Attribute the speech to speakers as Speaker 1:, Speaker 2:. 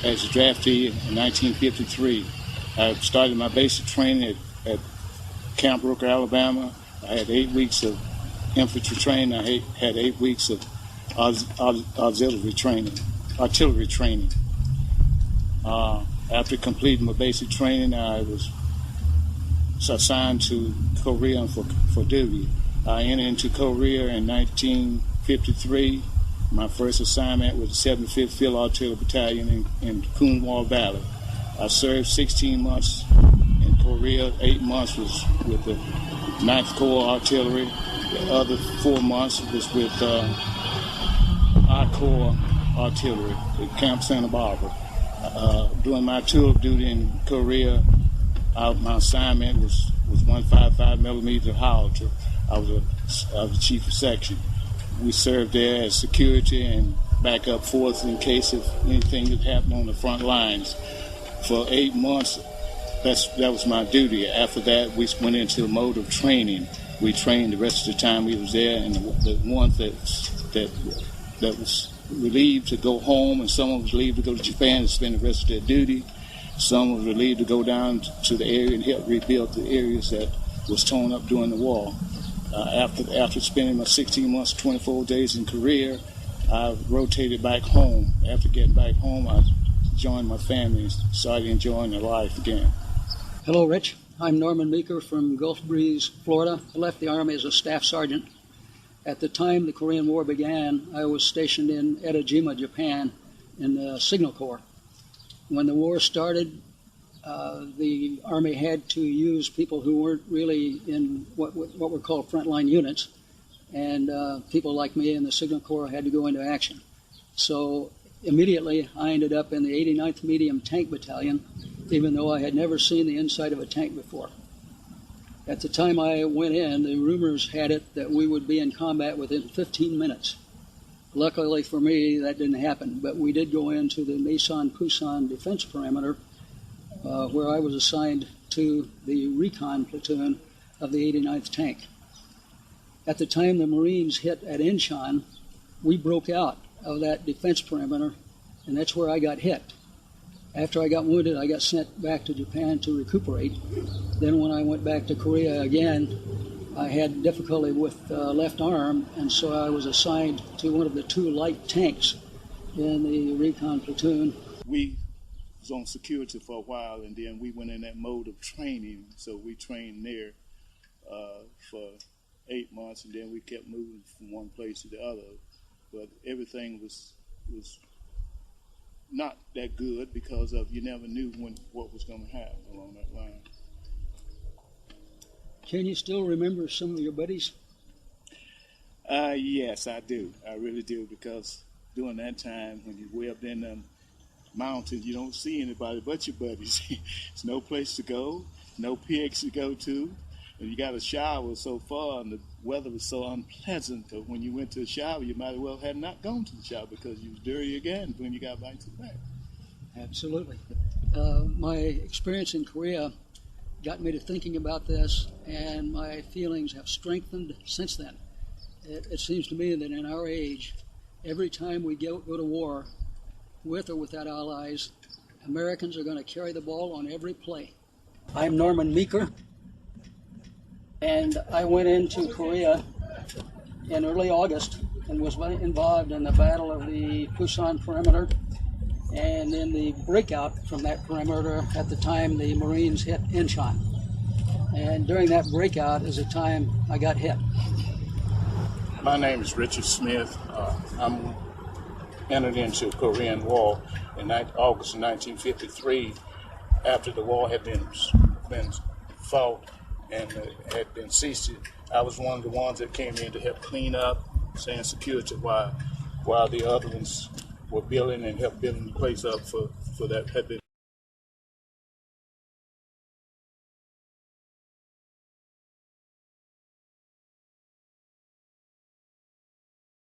Speaker 1: as a draftee in 1953. I started my basic training at Camp Rooker, Alabama. I had 8 weeks of infantry training. I had 8 weeks of artillery training. After completing my basic training, I was assigned to Korea for duty. I entered into Korea in 1953. My first assignment was the 75th Field Artillery Battalion in Kunwal Valley. I served 16 months in Korea. 8 months was with the 9th Corps Artillery. The other 4 months was with I Corps Artillery at Camp Santa Barbara. During my tour of duty in Korea, my assignment was 155 millimeter Howitzer. I was the chief of section. We served there as security and backup force in case of anything that happened on the front lines. For 8 months, that was my duty. After that, we went into a mode of training. We trained the rest of the time we was there, and the ones that was relieved to go home, and someone was relieved to go to Japan and spend the rest of their duty. Some was relieved to go down to the area and help rebuild the areas that was torn up during the war. After spending my 16 months, 24 days in Korea, I rotated back home. After getting back home, I joined my family and started enjoying their life again.
Speaker 2: Hello, Rich. I'm Norman Meeker from Gulf Breeze, Florida. I left the Army as a staff sergeant. At the time the Korean War began, I was stationed in Etajima, Japan, in the Signal Corps. When the war started, the Army had to use people who weren't really in what were called frontline units, and people like me in the Signal Corps had to go into action. So immediately I ended up in the 89th Medium Tank Battalion, even though I had never seen the inside of a tank before. At the time I went in, the rumors had it that we would be in combat within 15 minutes. Luckily for me, that didn't happen, but we did go into the Mason-Pusan defense perimeter, where I was assigned to the recon platoon of the 89th Tank. At the time the Marines hit at Incheon, we broke out of that defense perimeter, and that's where I got hit. After I got wounded, I got sent back to Japan to recuperate. Then when I went back to Korea again, I had difficulty with left arm, and so I was assigned to one of the 2 light tanks in the recon platoon.
Speaker 1: We was on security for a while, and then we went in that mode of training. So we trained there for 8 months, and then we kept moving from one place to the other. But everything was not that good because of you never knew what was going to happen along that line.
Speaker 2: Can you still remember some of your buddies?
Speaker 1: Yes, I do. I really do, because during that time when you're way up in the mountains, you don't see anybody but your buddies. There's no place to go, no PX to go to, and you got a shower so far, and the weather was so unpleasant that when you went to the shower, you might as well have not gone to the shower because you was dirty again when you got back to the back.
Speaker 2: Absolutely. My experience in Korea got me to thinking about this, and my feelings have strengthened since then. It seems to me that in our age, every time we go to war, with or without allies, Americans are going to carry the ball on every play. I'm Norman Meeker, and I went into Korea in early August and was involved in the Battle of the Pusan Perimeter and in the breakout from that perimeter at the time the Marines hit Incheon. And during that breakout is the time I got hit.
Speaker 1: My name is Richard Smith. I'm entered into the Korean War in August of 1953 after the war had been fought and had been ceased. I was one of the ones that came in to help clean up, stand security while the other ones were building and help building the place up for that had been